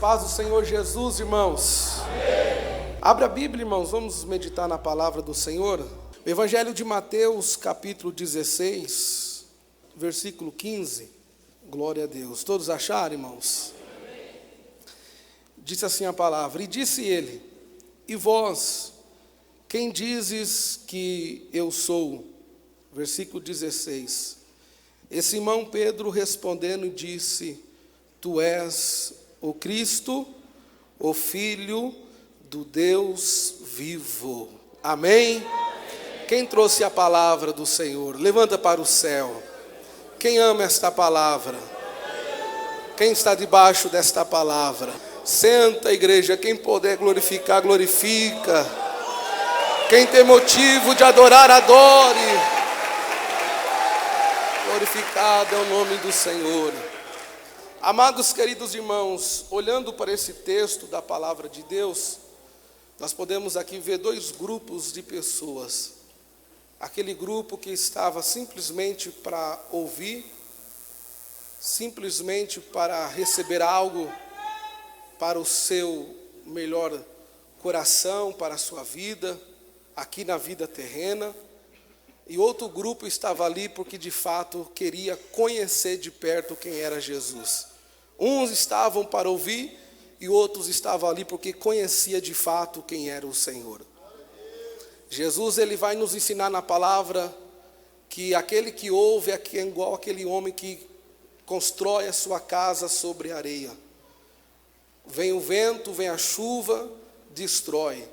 Paz do Senhor Jesus, irmãos. Amém. Abra a Bíblia, irmãos, vamos meditar na palavra do Senhor. O Evangelho de Mateus, capítulo 16, versículo 15. Glória a Deus. Todos acharam, irmãos? Amém. Disse assim a palavra: E disse ele: E vós, quem dizes que eu sou? Versículo 16. E Simão Pedro respondendo disse: Tu és o Cristo, o Filho do Deus vivo. Amém? Amém? Quem trouxe a palavra do Senhor? Levanta para o céu. Quem ama esta palavra? Quem está debaixo desta palavra? Senta, igreja. Quem puder glorificar, glorifica. Quem tem motivo de adorar, adore. Glorificado é o nome do Senhor. Amados queridos irmãos, olhando para esse texto da palavra de Deus, nós podemos aqui ver dois grupos de pessoas. Aquele grupo que estava simplesmente para ouvir, simplesmente para receber algo para o seu melhor coração, para a sua vida, aqui na vida terrena. E outro grupo estava ali porque de fato queria conhecer de perto quem era Jesus. Uns estavam para ouvir e outros estavam ali porque conhecia de fato quem era o Senhor. Jesus, ele vai nos ensinar na palavra que aquele que ouve é igual aquele homem que constrói a sua casa sobre areia. Vem o vento, vem a chuva, destrói.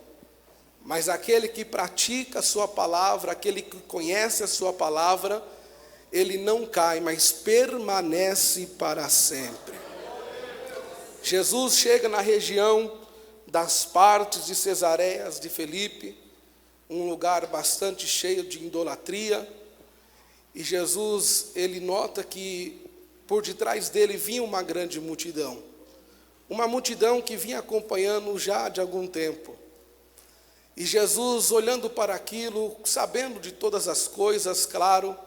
Mas aquele que pratica a sua palavra, aquele que conhece a sua palavra, ele não cai, mas permanece para sempre. Jesus chega na região das partes de Cesareias de Filipe, um lugar bastante cheio de idolatria, e Jesus, ele nota que por detrás dele vinha uma grande multidão, uma multidão que vinha acompanhando já de algum tempo. E Jesus, olhando para aquilo, sabendo de todas as coisas, claro,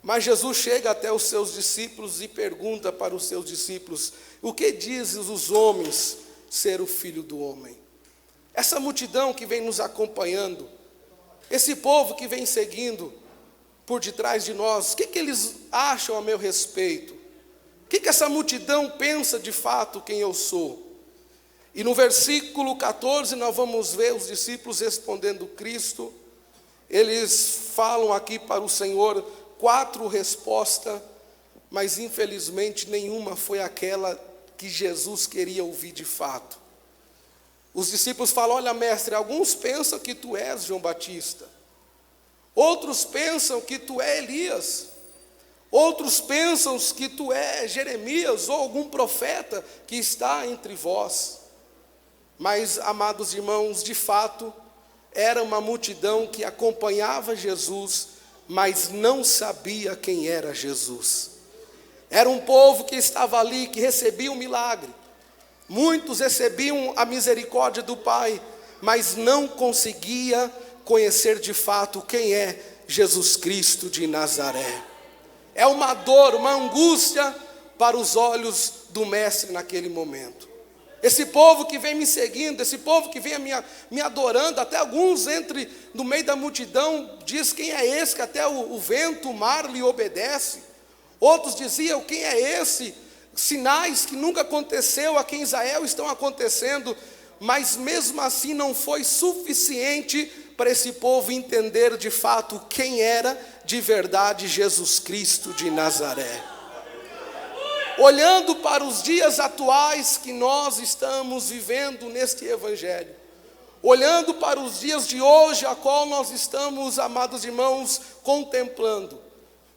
mas Jesus chega até os seus discípulos e pergunta para os seus discípulos: O que dizem os homens ser o Filho do Homem? Essa multidão que vem nos acompanhando, esse povo que vem seguindo por detrás de nós, o que eles acham a meu respeito? O que essa multidão pensa de fato quem eu sou? E no versículo 14 nós vamos ver os discípulos respondendo Cristo. Eles falam aqui para o Senhor 4 respostas, mas infelizmente nenhuma foi aquela que Jesus queria ouvir de fato. Os discípulos falam: Olha, mestre, alguns pensam que tu és João Batista, outros pensam que tu é Elias, outros pensam que tu é Jeremias ou algum profeta que está entre vós. Mas, amados irmãos, de fato, era uma multidão que acompanhava Jesus, mas não sabia quem era Jesus. Era um povo que estava ali, que recebia um milagre. Muitos recebiam a misericórdia do Pai, mas não conseguia conhecer de fato quem é Jesus Cristo de Nazaré. É uma dor, uma angústia para os olhos do Mestre naquele momento. Esse povo que vem me seguindo, esse povo que vem me adorando, até alguns no meio da multidão diz: Quem é esse que até o vento, o mar lhe obedece? Outros diziam: Quem é esse? Sinais que nunca aconteceu aqui em Israel estão acontecendo, mas mesmo assim não foi suficiente para esse povo entender de fato quem era de verdade Jesus Cristo de Nazaré. Olhando para os dias atuais que nós estamos vivendo neste Evangelho, olhando para os dias de hoje, a qual nós estamos, amados irmãos, contemplando,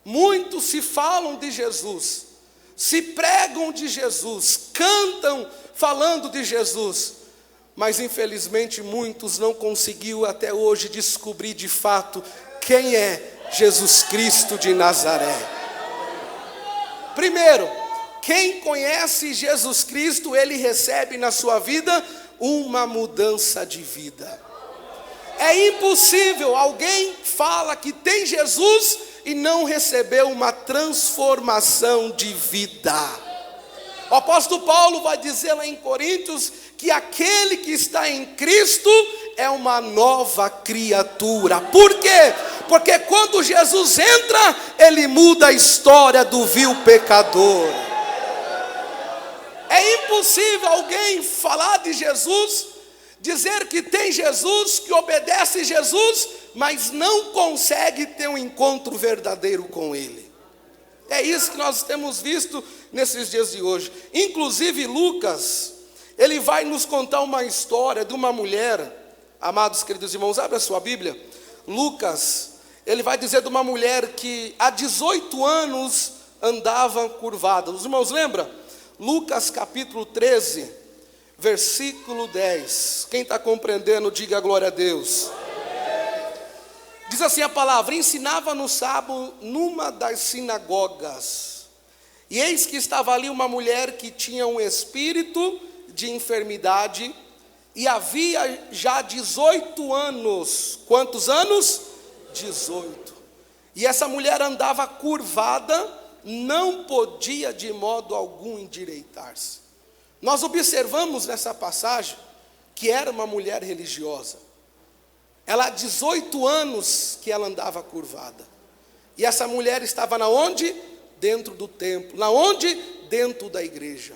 muitos se falam de Jesus, se pregam de Jesus, cantam falando de Jesus, mas infelizmente muitos não conseguiram até hoje descobrir de fato quem é Jesus Cristo de Nazaré. Primeiro, quem conhece Jesus Cristo, ele recebe na sua vida uma mudança de vida. É impossível alguém fala que tem Jesus e não recebeu uma transformação de vida. O apóstolo Paulo vai dizer lá em Coríntios que aquele que está em Cristo é uma nova criatura. Por quê? Porque quando Jesus entra, ele muda a história do vil pecador. É impossível alguém falar de Jesus, dizer que tem Jesus, que obedece Jesus, mas não consegue ter um encontro verdadeiro com Ele. É isso que nós temos visto nesses dias de hoje. Inclusive Lucas, ele vai nos contar uma história de uma mulher. Amados queridos irmãos, abre a sua Bíblia. Lucas, ele vai dizer de uma mulher que há 18 anos andava curvada. Os irmãos lembram? Lucas capítulo 13, versículo 10. Quem está compreendendo, diga glória a Deus. Diz assim a palavra: ensinava no sábado numa das sinagogas, e eis que estava ali uma mulher que tinha um espírito de enfermidade, e havia já 18 anos. Quantos anos? 18. E essa mulher andava curvada, não podia de modo algum endireitar-se. Nós observamos nessa passagem que era uma mulher religiosa. Ela há 18 anos que ela andava curvada. E essa mulher estava na onde? Dentro do templo. Na onde? Dentro da igreja.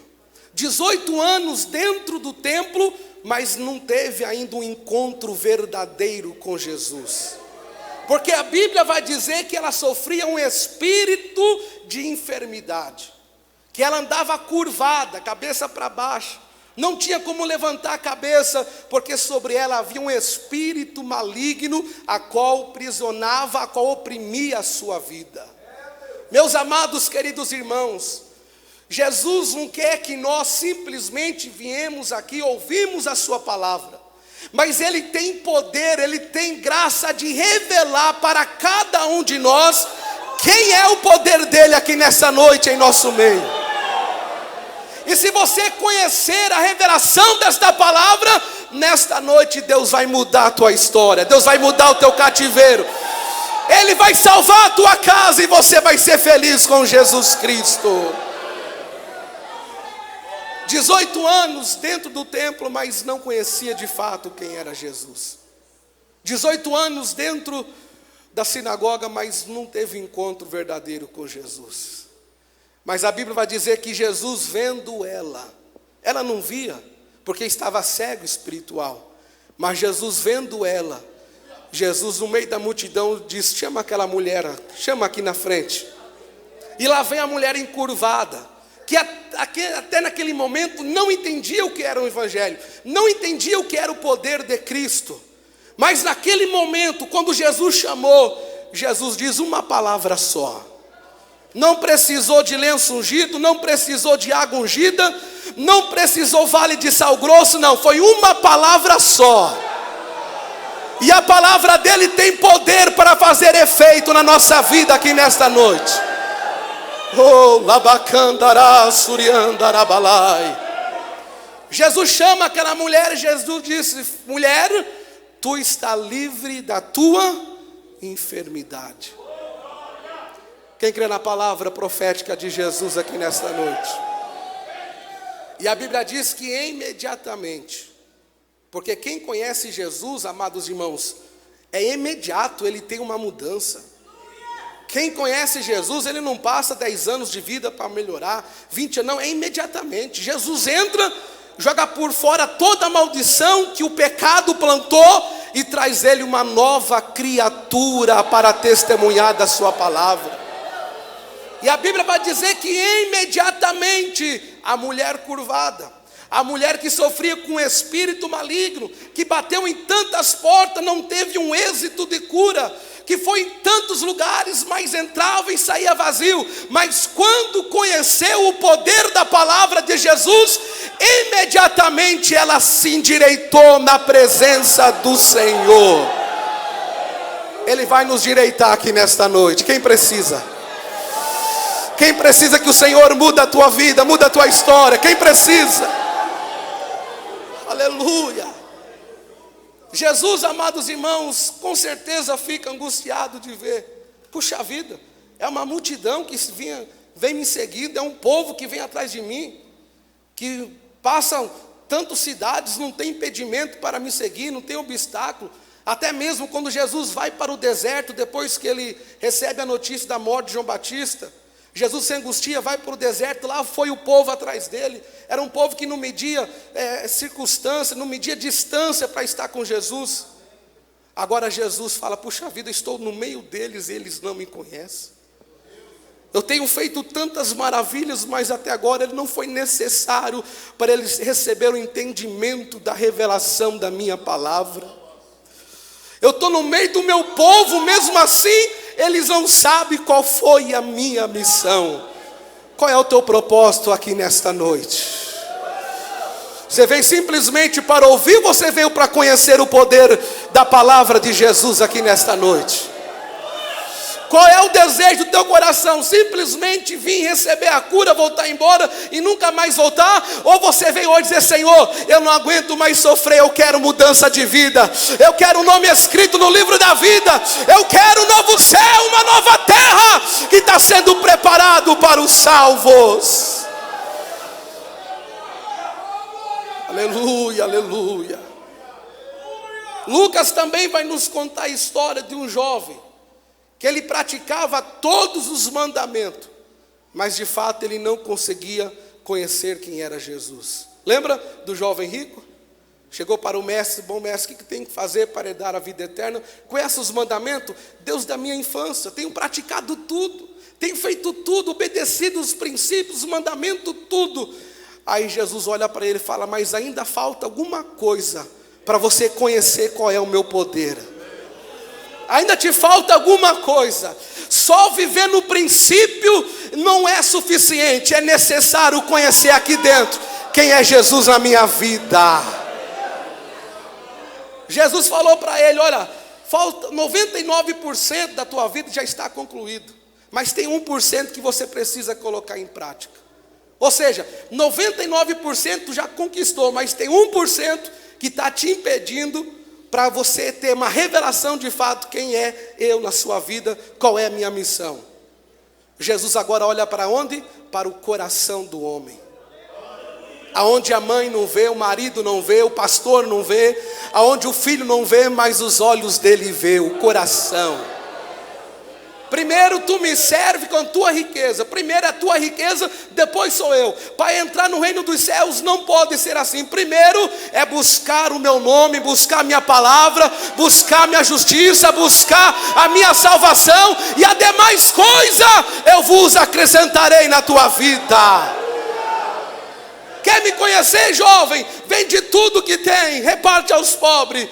18 anos dentro do templo, mas não teve ainda um encontro verdadeiro com Jesus. Porque a Bíblia vai dizer que ela sofria um espírito de enfermidade, que ela andava curvada, cabeça para baixo, não tinha como levantar a cabeça, porque sobre ela havia um espírito maligno, a qual prisionava, a qual oprimia a sua vida. Meus amados queridos irmãos, Jesus não quer que nós simplesmente viemos aqui, ouvimos a sua palavra, mas Ele tem poder, Ele tem graça de revelar para cada um de nós quem é o poder dEle aqui nessa noite em nosso meio. E se você conhecer a revelação desta palavra, nesta noite Deus vai mudar a tua história, Deus vai mudar o teu cativeiro, Ele vai salvar a tua casa e você vai ser feliz com Jesus Cristo. 18 anos dentro do templo, mas não conhecia de fato quem era Jesus. 18 anos dentro da sinagoga, mas não teve encontro verdadeiro com Jesus. Mas a Bíblia vai dizer que Jesus vendo ela não via, porque estava cego espiritual. Mas Jesus vendo ela, Jesus no meio da multidão diz: chama aquela mulher, chama aqui na frente. E lá vem a mulher encurvada, que até naquele momento não entendia o que era o Evangelho, não entendia o que era o poder de Cristo. Mas naquele momento, quando Jesus chamou, Jesus diz uma palavra só. Não precisou de lenço ungido, não precisou de água ungida, não precisou vale de sal grosso, não, foi uma palavra só. E a palavra dele tem poder para fazer efeito na nossa vida aqui nesta noite. Oh, labacandará, suriandarabalai. Jesus chama aquela mulher, Jesus disse: mulher, tu está livre da tua enfermidade. Quem crê na palavra profética de Jesus aqui nesta noite? E a Bíblia diz que imediatamente, porque quem conhece Jesus, amados irmãos, é imediato, ele tem uma mudança. Quem conhece Jesus, ele não passa 10 anos de vida para melhorar, 20 anos, não, é imediatamente. Jesus entra, joga por fora toda a maldição que o pecado plantou e traz ele uma nova criatura para testemunhar da sua palavra. E a Bíblia vai dizer que imediatamente a mulher curvada, a mulher que sofria com um espírito maligno, que bateu em tantas portas, não teve um êxito de cura, que foi em tantos lugares, mas entrava e saía vazio, mas quando conheceu o poder da palavra de Jesus, imediatamente ela se endireitou na presença do Senhor. Ele vai nos direitar aqui nesta noite. Quem precisa? Quem precisa que o Senhor mude a tua vida, mude a tua história? Quem precisa? Aleluia. Jesus, amados irmãos, com certeza fica angustiado de ver. Puxa vida, é uma multidão que vem me seguindo, é um povo que vem atrás de mim. que passam tantas cidades, não tem impedimento para me seguir, não tem obstáculo. Até mesmo quando Jesus vai para o deserto, depois que ele recebe a notícia da morte de João Batista, Jesus se angustia, vai para o deserto, lá foi o povo atrás dele. Era um povo que não media circunstância, não media distância para estar com Jesus. Agora Jesus fala, puxa vida, estou no meio deles e eles não me conhecem. Eu tenho feito tantas maravilhas, mas até agora não foi necessário para eles receber o entendimento da revelação da minha palavra. Eu estou no meio do meu povo, mesmo assim, eles não sabem qual foi a minha missão. Qual é o teu propósito aqui nesta noite? Você veio simplesmente para ouvir, ou você veio para conhecer o poder da palavra de Jesus aqui nesta noite? Qual é o desejo do teu coração? Simplesmente vir receber a cura, voltar embora e nunca mais voltar? Ou você veio hoje dizer, Senhor, eu não aguento mais sofrer, eu quero mudança de vida, eu quero o nome escrito no livro da vida, eu quero um novo céu, uma nova terra que está sendo preparado para os salvos. Aleluia, aleluia. Lucas também vai nos contar a história de um jovem que ele praticava todos os mandamentos, mas de fato ele não conseguia conhecer quem era Jesus. Lembra do jovem rico? Chegou para o mestre, bom mestre, o que tem que fazer para herdar a vida eterna? Conhece os mandamentos? Deus da minha infância, tenho praticado tudo, tenho feito tudo, obedecido os princípios, os mandamentos, tudo. Aí Jesus olha para ele e fala, mas ainda falta alguma coisa para você conhecer qual é o meu poder. Ainda te falta alguma coisa. Só viver no princípio não é suficiente. É necessário conhecer aqui dentro quem é Jesus na minha vida. Jesus falou para ele, olha, falta 99% da tua vida já está concluído, mas tem 1% que você precisa colocar em prática. Ou seja, 99% já conquistou, mas tem 1% que está te impedindo para você ter uma revelação de fato, quem é eu na sua vida, qual é a minha missão. Jesus agora olha para onde? Para o coração do homem. Aonde a mãe não vê, o marido não vê, o pastor não vê, aonde o filho não vê, mas os olhos dele vê, o coração. Primeiro tu me serve com a tua riqueza. Primeiro é a tua riqueza, depois sou eu. Para entrar no reino dos céus não pode ser assim. Primeiro é buscar o meu nome, buscar a minha palavra, buscar a minha justiça, buscar a minha salvação, e a demais coisa eu vos acrescentarei na tua vida. Quer me conhecer, jovem? Vende tudo que tem, reparte aos pobres,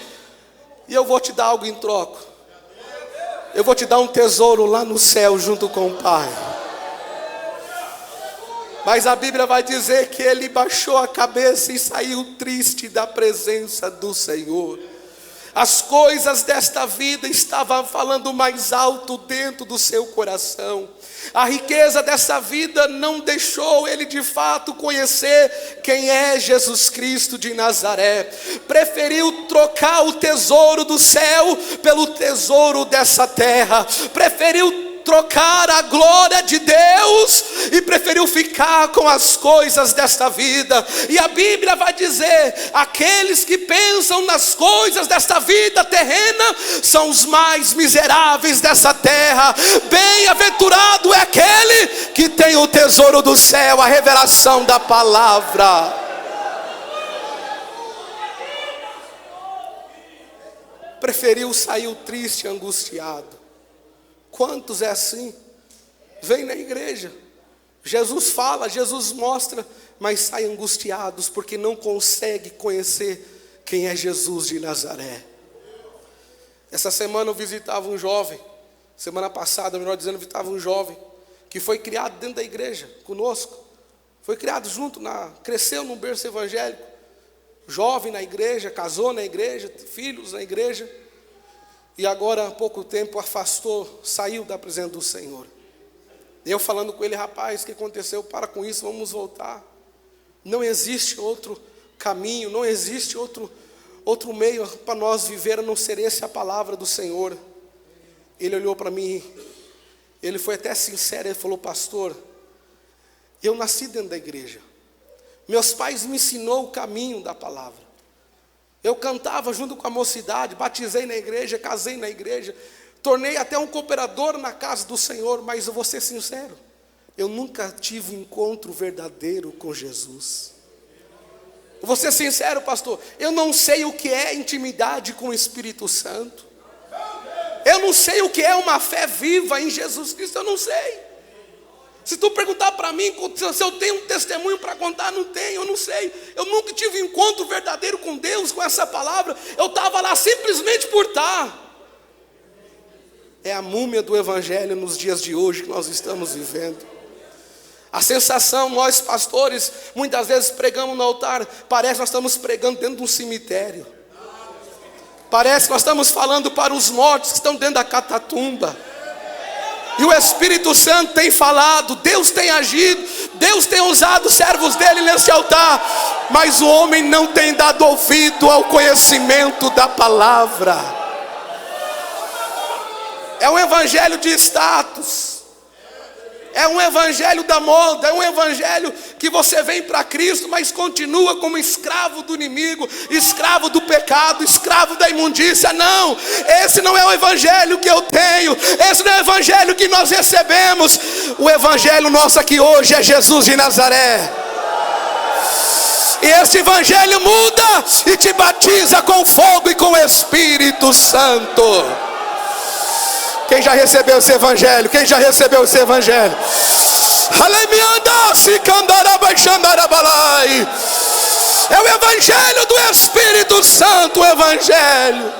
e eu vou te dar algo em troca. Eu vou te dar um tesouro lá no céu junto com o Pai. Mas a Bíblia vai dizer que ele baixou a cabeça e saiu triste da presença do Senhor. As coisas desta vida estavam falando mais alto dentro do seu coração. A riqueza dessa vida não deixou ele de fato conhecer quem é Jesus Cristo de Nazaré. Preferiu trocar o tesouro do céu pelo tesouro dessa terra. Preferiu trocar a glória de Deus e preferiu ficar com as coisas desta vida. E a Bíblia vai dizer, aqueles que pensam nas coisas desta vida terrena são os mais miseráveis dessa terra. Bem-aventurado é aquele que tem o tesouro do céu, a revelação da palavra. Preferiu sair triste e angustiado. Quantos é assim? Vem na igreja, Jesus fala, Jesus mostra, mas saem angustiados porque não consegue conhecer quem é Jesus de Nazaré. Essa semana eu visitava um jovem, semana passada, melhor dizendo, eu visitava um jovem que foi criado dentro da igreja conosco, foi criado junto, cresceu num berço evangélico, jovem na igreja, casou na igreja, filhos na igreja. E agora há pouco tempo afastou, saiu da presença do Senhor. Eu falando com ele, rapaz, o que aconteceu? Para com isso, vamos voltar. Não existe outro caminho, não existe outro meio para nós viver a não ser esse a palavra do Senhor. Ele olhou para mim, ele foi até sincero, ele falou, pastor, eu nasci dentro da igreja, Meus pais me ensinou o caminho da palavra. Eu cantava junto com a mocidade, batizei na igreja, casei na igreja, tornei até um cooperador na casa do Senhor, mas eu vou ser sincero, eu nunca tive um encontro verdadeiro com Jesus. Eu vou ser sincero, pastor, eu não sei o que é intimidade com o Espírito Santo. Eu não sei o que é uma fé viva em Jesus Cristo, eu não sei. Se tu perguntar para mim se eu tenho um testemunho para contar, não tenho, eu não sei. Eu nunca tive um encontro verdadeiro com Deus, com essa palavra. Eu estava lá simplesmente por estar. É a múmia do Evangelho nos dias de hoje que nós estamos vivendo. A sensação, nós pastores, muitas vezes pregamos no altar, parece que nós estamos pregando dentro de um cemitério. Parece que nós estamos falando para os mortos que estão dentro da catatumba. E o Espírito Santo tem falado, Deus tem agido, Deus tem usado os servos dele nesse altar, mas o homem não tem dado ouvido ao conhecimento da palavra. É um evangelho de status, é um evangelho da moda, é um evangelho que você vem para Cristo, mas continua como escravo do inimigo, escravo do pecado, escravo da imundícia. Não, esse não é o evangelho que eu tenho, esse não é o evangelho que nós recebemos. O evangelho nosso aqui hoje é Jesus de Nazaré. E esse evangelho muda e te batiza com fogo e com o Espírito Santo. Quem já recebeu esse evangelho? Quem já recebeu esse evangelho? É o evangelho do Espírito Santo, o evangelho.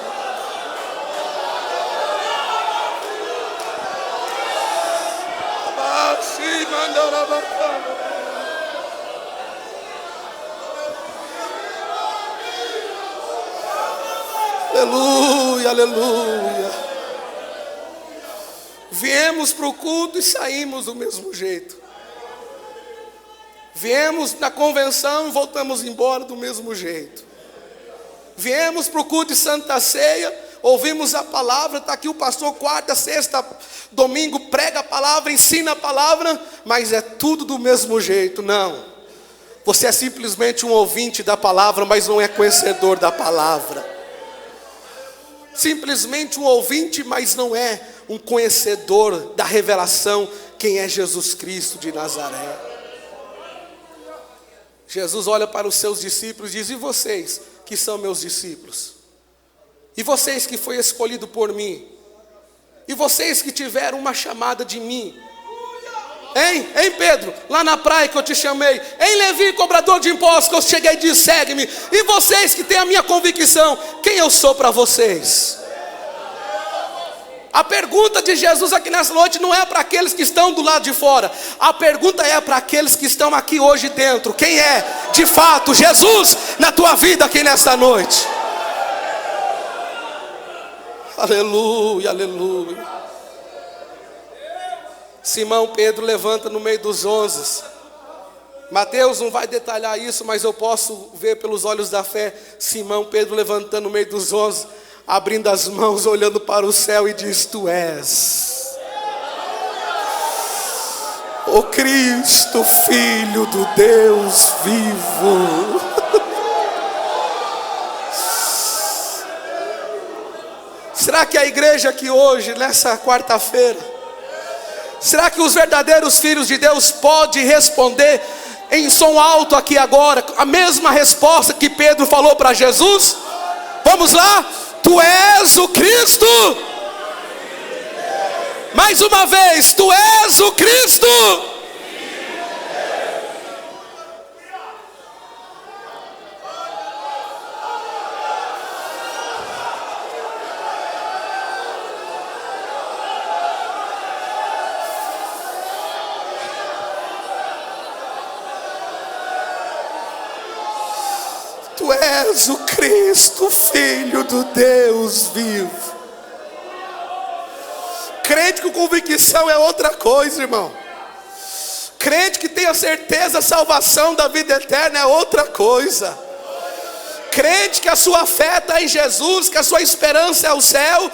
Aleluia, aleluia. Viemos para o culto e saímos do mesmo jeito. Viemos na convenção e voltamos embora do mesmo jeito. Viemos para o culto de Santa Ceia, ouvimos a palavra, está aqui o pastor quarta, sexta, domingo, prega a palavra, ensina a palavra, mas é tudo do mesmo jeito. Não, você é simplesmente um ouvinte da palavra, mas não é conhecedor da palavra. Simplesmente um ouvinte, mas não é um conhecedor da revelação, quem é Jesus Cristo de Nazaré. Jesus olha para os seus discípulos e diz: e vocês que são meus discípulos? E vocês que foi escolhido por mim? E vocês que tiveram uma chamada de mim? Hein Pedro, lá na praia que eu te chamei? Hein Levi, cobrador de impostos, que eu cheguei e disse: segue-me. E vocês que têm a minha convicção, quem eu sou para vocês? A pergunta de Jesus aqui nessa noite não é para aqueles que estão do lado de fora. A pergunta é para aqueles que estão aqui hoje dentro. Quem é de fato Jesus na tua vida aqui nessa noite? Aleluia, aleluia. Simão Pedro levanta no meio dos 11. Mateus não vai detalhar isso, mas eu posso ver pelos olhos da fé Simão Pedro levantando no meio dos 11, abrindo as mãos, olhando para o céu e diz: tu és o Cristo, Filho do Deus vivo. Será que a igreja aqui hoje, nessa quarta-feira, será que os verdadeiros filhos de Deus podem responder em som alto aqui agora a mesma resposta que Pedro falou para Jesus? Vamos lá? Tu és o Cristo. Mais uma vez, tu és o Cristo. Tu és o Cristo, Filho do Deus vivo. Crente com convicção é outra coisa, irmão. Crente que tem a certeza da salvação da vida eterna é outra coisa. Crente que a sua fé está em Jesus, que a sua esperança é o céu,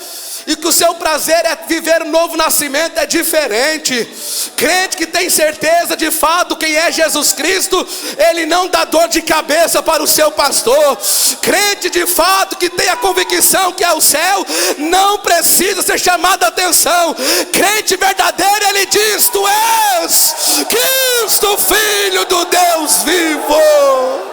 e que o seu prazer é viver um novo nascimento, é diferente. Crente que tem certeza de fato quem é Jesus Cristo, ele não dá dor de cabeça para o seu pastor. Crente de fato que tem a convicção que é o céu, não precisa ser chamado a atenção. Crente verdadeiro, ele diz: tu és Cristo, Filho do Deus vivo.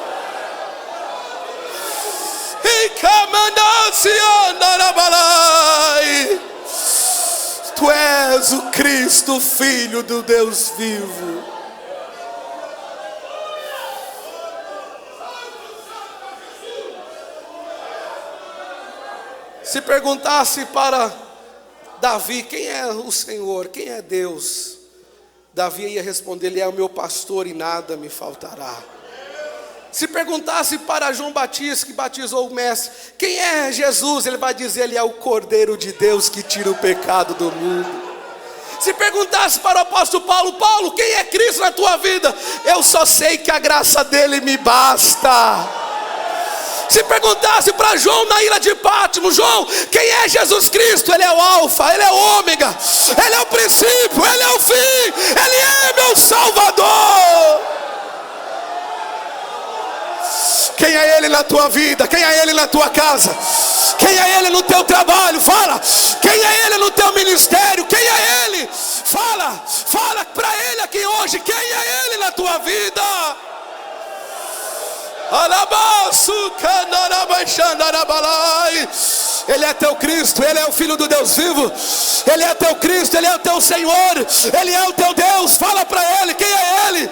Tu és o Cristo, Filho do Deus vivo. Se perguntasse para Davi quem é o Senhor, quem é Deus, Davi ia responder: ele é o meu pastor e nada me faltará. Se perguntasse para João Batista, que batizou o mestre, quem é Jesus, ele vai dizer: ele é o Cordeiro de Deus que tira o pecado do mundo. Se perguntasse para o apóstolo Paulo: Paulo, quem é Cristo na tua vida? Eu só sei que a graça dele me basta. Se perguntasse para João na ilha de Pátimo: João, quem é Jesus Cristo? Ele é o alfa, ele é o ômega, ele é o princípio, ele é o fim, ele é meu salvador. Quem é ele na tua vida? Quem é ele na tua casa? Quem é ele no teu trabalho? Fala. Quem é ele no teu ministério? Quem é ele? Fala para ele aqui hoje. Quem é ele na tua vida? Ele é teu Cristo, ele é o Filho do Deus vivo. Ele é teu Cristo, ele é o teu Senhor, ele é o teu Deus. Fala para ele, quem é ele?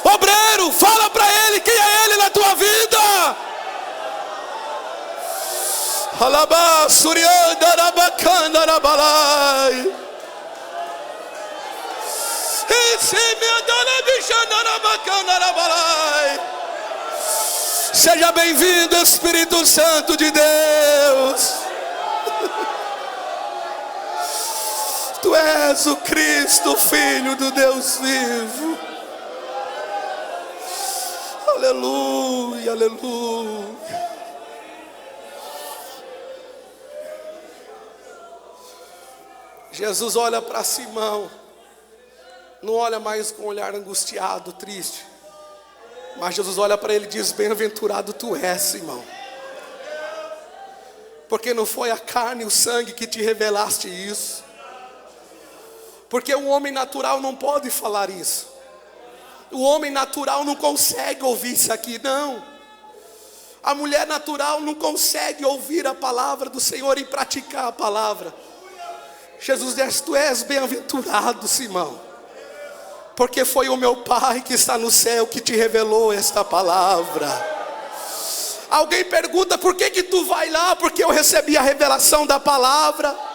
Obreiro, fala para ele quem é ele na tua vida. Seja bem-vindo, Espírito Santo de Deus. Tu és o Cristo, Filho do Deus vivo. Aleluia, aleluia. Jesus olha para Simão, não olha mais com um olhar angustiado, triste, mas Jesus olha para ele e diz: bem-aventurado tu és, Simão, porque não foi a carne e o sangue que te revelaste isso, porque o homem natural não pode falar isso. O homem natural não consegue ouvir isso aqui, não. A mulher natural não consegue ouvir a palavra do Senhor e praticar a palavra. Jesus diz: tu és bem-aventurado, Simão, porque foi o meu Pai que está no céu que te revelou esta palavra. Alguém pergunta: por que tu vai lá? Porque eu recebi a revelação da palavra.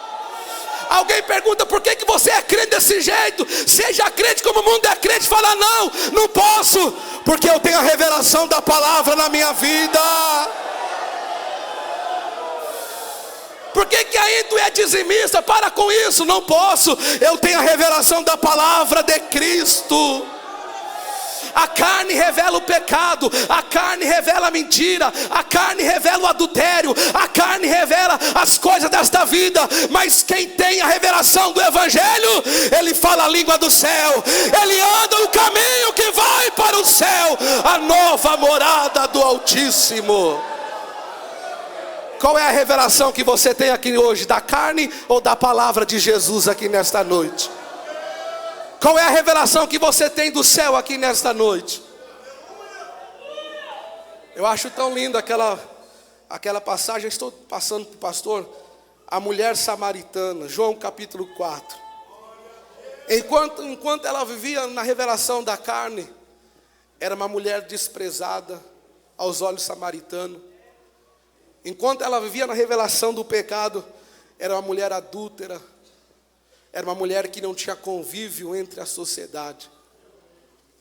Alguém pergunta: por que você é crente desse jeito? Seja crente como o mundo é crente. Fala: não posso, porque eu tenho a revelação da palavra na minha vida. Por que aí tu é dizimista? Para com isso. Não posso, eu tenho a revelação da palavra de Cristo. A carne revela o pecado, a carne revela a mentira, a carne revela o adultério, a carne revela as coisas desta vida. Mas quem tem a revelação do Evangelho, ele fala a língua do céu, ele anda no caminho que vai para o céu, a nova morada do Altíssimo. Qual é a revelação que você tem aqui hoje? Da carne ou da palavra de Jesus aqui nesta noite? Qual é a revelação que você tem do céu aqui nesta noite? Eu acho tão lindo aquela passagem. Estou passando para o pastor. A mulher samaritana, João capítulo 4. Enquanto ela vivia na revelação da carne, era uma mulher desprezada aos olhos samaritanos. Enquanto ela vivia na revelação do pecado, era uma mulher adúltera. Era uma mulher que não tinha convívio entre a sociedade.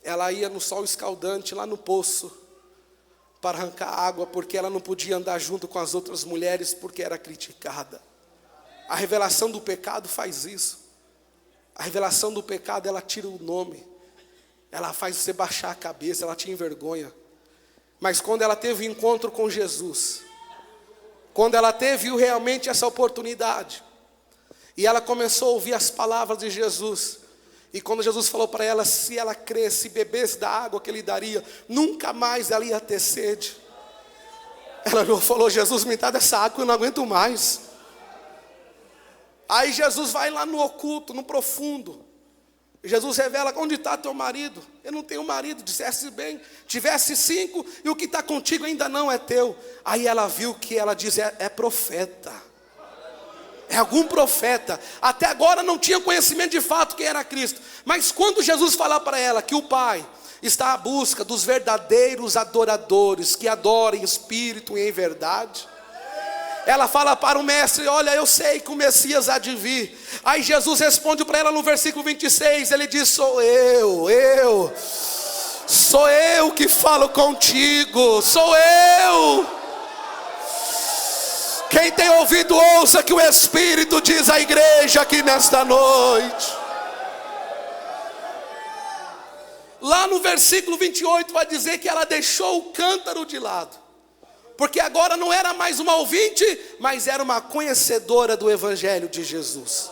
Ela ia no sol escaldante, lá no poço, para arrancar água, porque ela não podia andar junto com as outras mulheres, porque era criticada. A revelação do pecado faz isso. A revelação do pecado, ela tira o nome. ela faz você baixar a cabeça, ela te envergonha. Mas quando ela teve o encontro com Jesus, quando ela teve realmente essa oportunidade, e ela começou a ouvir as palavras de Jesus, e quando Jesus falou para ela, se ela cresce, bebesse da água que ele daria, nunca mais ela ia ter sede. Ela falou, Jesus, me dá dessa água, eu não aguento mais. Aí Jesus vai lá no oculto, no profundo. Jesus revela, onde está teu marido? Eu não tenho marido, dissesse bem, tivesse 5 e o que está contigo ainda não é teu. Aí ela viu que ela diz, é profeta. É algum profeta. Até agora não tinha conhecimento de fato quem era Cristo. Mas quando Jesus falar para ela que o Pai está à busca dos verdadeiros adoradores, que adorem em espírito e em verdade, ela fala para o mestre, olha, eu sei que o Messias há de vir. Aí Jesus responde para ela no versículo 26, ele diz, sou eu que falo contigo, sou eu. Quem tem ouvido, ouça que o Espírito diz à igreja aqui nesta noite. Lá no versículo 28 vai dizer que ela deixou o cântaro de lado. Porque agora não era mais uma ouvinte, mas era uma conhecedora do Evangelho de Jesus.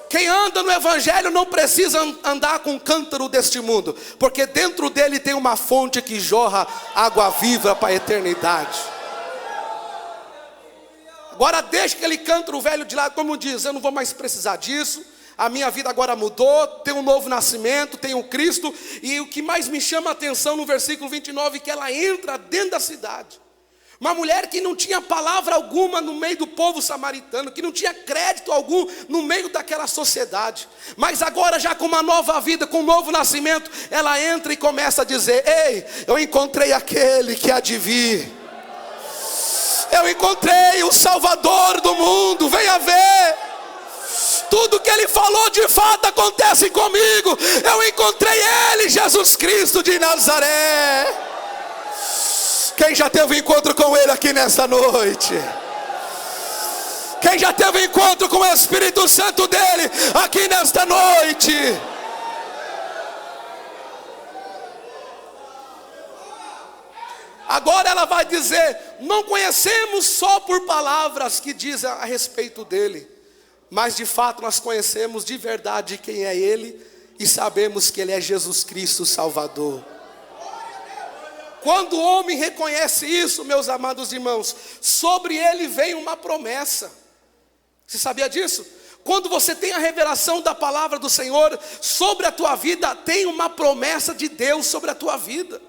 Quem anda no Evangelho não precisa andar com o cântaro deste mundo, porque dentro dele tem uma fonte que jorra água viva para a eternidade. Agora deixa aquele cântaro velho de lado, como diz, eu não vou mais precisar disso. A minha vida agora mudou, tem um novo nascimento, tem o Cristo. E o que mais me chama a atenção no versículo 29 é que ela entra dentro da cidade. Uma mulher que não tinha palavra alguma no meio do povo samaritano, que não tinha crédito algum no meio daquela sociedade. Mas agora já com uma nova vida, com um novo nascimento, ela entra e começa a dizer, ei, eu encontrei aquele que há de vir. Eu encontrei o Salvador do mundo, venha ver. Tudo que ele falou de fato acontece comigo. Eu encontrei ele, Jesus Cristo de Nazaré. Quem já teve um encontro com ele aqui nesta noite? Quem já teve um encontro com o Espírito Santo dele aqui nesta noite? Agora ela vai dizer, não conhecemos só por palavras que dizem a respeito dele, mas de fato nós conhecemos de verdade quem é ele e sabemos que ele é Jesus Cristo Salvador. Quando o homem reconhece isso, meus amados irmãos, sobre ele vem uma promessa. Você sabia disso? Quando você tem a revelação da palavra do Senhor sobre a tua vida, tem uma promessa de Deus sobre a tua vida.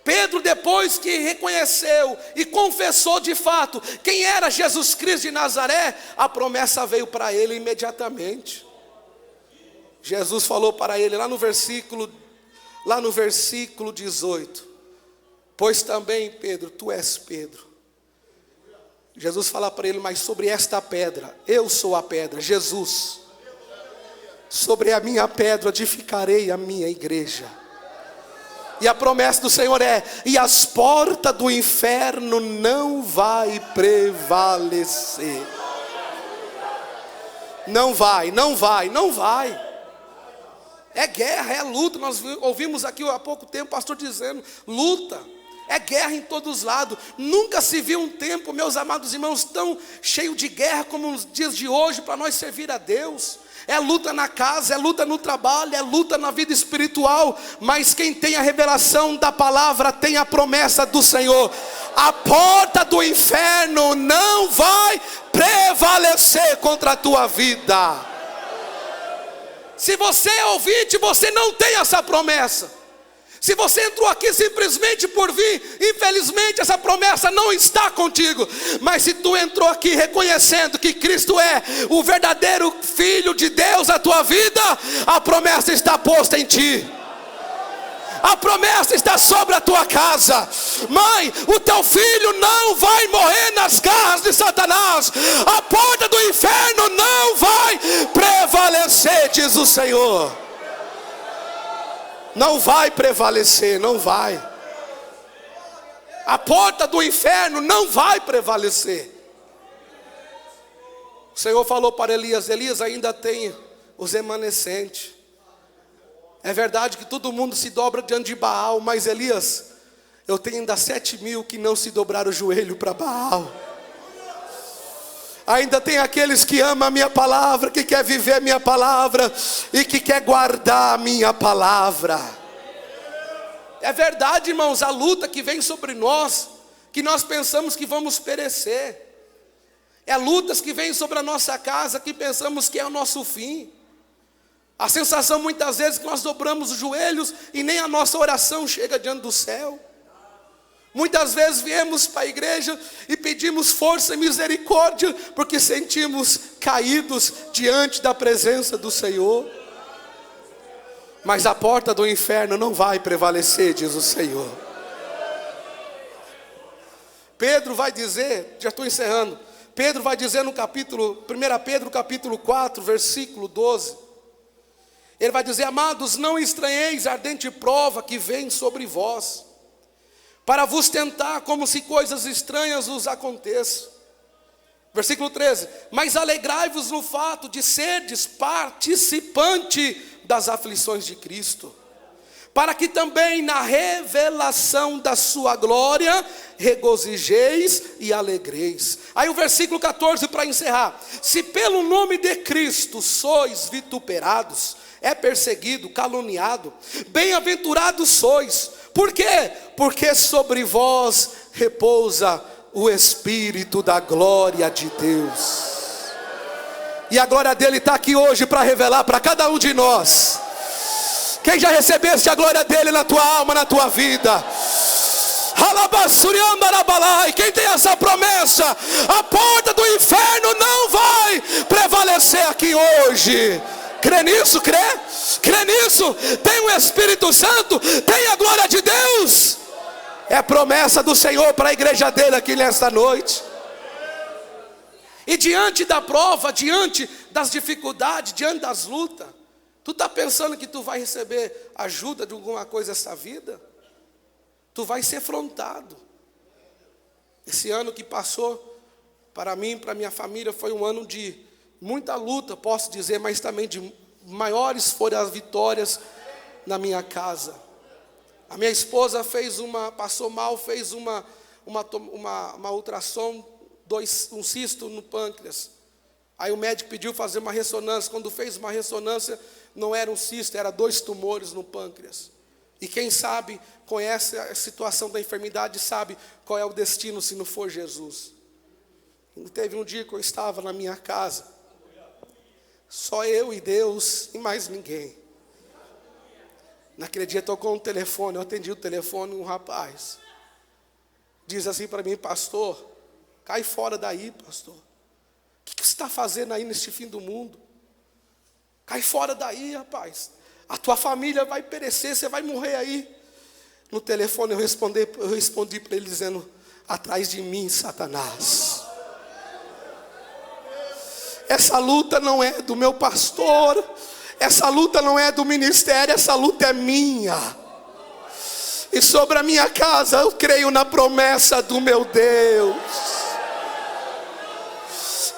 Pedro, depois que reconheceu e confessou de fato quem era Jesus Cristo de Nazaré, a promessa veio para ele imediatamente. Jesus falou para ele lá no versículo 18, pois também Pedro, tu és Pedro. Jesus fala para ele, mas sobre esta pedra, eu sou a pedra, Jesus. Sobre a minha pedra edificarei a minha igreja. E a promessa do Senhor é, e as portas do inferno não vai prevalecer. Não vai. É guerra, é luta. Nós ouvimos aqui há pouco tempo o pastor dizendo, luta. É guerra em todos os lados. Nunca se viu um tempo, meus amados irmãos, tão cheio de guerra como nos dias de hoje para nós servir a Deus. É luta na casa, é luta no trabalho, é luta na vida espiritual. Mas quem tem a revelação da palavra tem a promessa do Senhor. A porta do inferno não vai prevalecer contra a tua vida. Se você é ouvinte, você não tem essa promessa. Se você entrou aqui simplesmente por vir, infelizmente essa promessa não está contigo. Mas se tu entrou aqui reconhecendo que Cristo é o verdadeiro Filho de Deus na tua vida, a promessa está posta em ti. A promessa está sobre a tua casa. Mãe, o teu filho não vai morrer nas garras de Satanás. A porta do inferno não vai prevalecer, diz o Senhor. Não vai prevalecer, não vai. A porta do inferno não vai prevalecer. O Senhor falou para Elias, Elias ainda tem os remanescentes. É verdade que todo mundo se dobra diante de Baal, mas Elias, eu tenho ainda 7.000 que não se dobraram o joelho para Baal. Ainda tem aqueles que amam a minha palavra, que quer viver a minha palavra e que quer guardar a minha palavra. É verdade, irmãos, a luta que vem sobre nós, que nós pensamos que vamos perecer. É lutas que vêm sobre a nossa casa, que pensamos que é o nosso fim. A sensação muitas vezes que nós dobramos os joelhos e nem a nossa oração chega diante do céu. Muitas vezes viemos para a igreja e pedimos força e misericórdia, porque sentimos caídos diante da presença do Senhor. Mas a porta do inferno não vai prevalecer, diz o Senhor. Pedro vai dizer, já estou encerrando, Pedro vai dizer no capítulo, 1 Pedro capítulo 4, versículo 12. Ele vai dizer: amados, não estranheis a ardente prova que vem sobre vós, para vos tentar como se coisas estranhas vos aconteçam. Versículo 13: mas alegrai-vos no fato de serdes participante das aflições de Cristo, para que também na revelação da sua glória regozijeis e alegreis. Aí o versículo 14 para encerrar: se pelo nome de Cristo sois vituperados, é perseguido, caluniado, bem-aventurados sois. Por quê? Porque sobre vós repousa o Espírito da glória de Deus. E a glória dele está aqui hoje para revelar para cada um de nós. Quem já recebeste a glória dele na tua alma, na tua vida? E quem tem essa promessa, a porta do inferno não vai prevalecer aqui hoje. Crê nisso? Crê? Crê nisso? Tem o Espírito Santo? Tem a glória de Deus? É promessa do Senhor para a igreja dele aqui nesta noite. E diante da prova, diante das dificuldades, diante das lutas, tu está pensando que tu vai receber ajuda de alguma coisa essa vida? Tu vai ser afrontado. Esse ano que passou, para mim, para minha família, foi um ano de muita luta, posso dizer, mas também de maiores foram as vitórias na minha casa. A minha esposa passou mal, fez uma ultrassom, um cisto no pâncreas. Aí o médico pediu fazer uma ressonância. Quando fez uma ressonância, não era um cisto, era 2 tumores no pâncreas. E quem sabe, conhece a situação da enfermidade, sabe qual é o destino se não for Jesus. E teve um dia que eu estava na minha casa, só eu e Deus e mais ninguém. Naquele dia tocou um telefone, eu atendi o telefone, um rapaz diz assim para mim: pastor, cai fora daí, pastor. O que você está fazendo aí neste fim do mundo? Cai fora daí, rapaz. A tua família vai perecer, você vai morrer aí. No telefone eu respondi para ele dizendo: atrás de mim, Satanás. Essa luta não é do meu pastor, essa luta não é do ministério, essa luta é minha. E sobre a minha casa eu creio na promessa do meu Deus.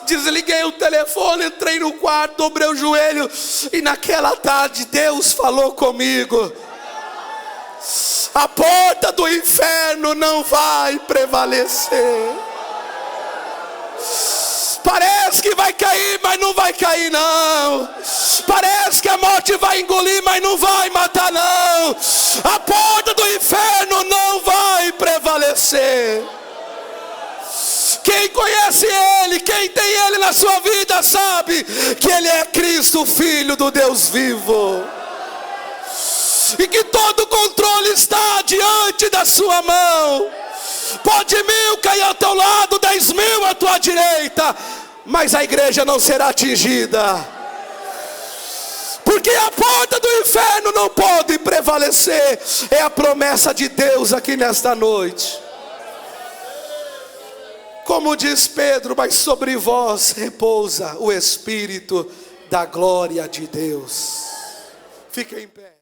Desliguei o telefone, entrei no quarto, dobrei o joelho, e naquela tarde Deus falou comigo: a porta do inferno não vai prevalecer. Parece que vai cair, mas não vai cair não. Parece que a morte vai engolir, mas não vai matar não. A porta do inferno não vai prevalecer. Quem conhece Ele, quem tem Ele na sua vida, sabe que Ele é Cristo, Filho do Deus vivo, e que todo o controle está diante da sua mão. Pode 1000 cair ao teu lado, 10.000 à tua direita, mas a igreja não será atingida, porque a porta do inferno não pode prevalecer. É a promessa de Deus aqui nesta noite. Como diz Pedro: mas sobre vós repousa o Espírito da glória de Deus. Fiquem em pé.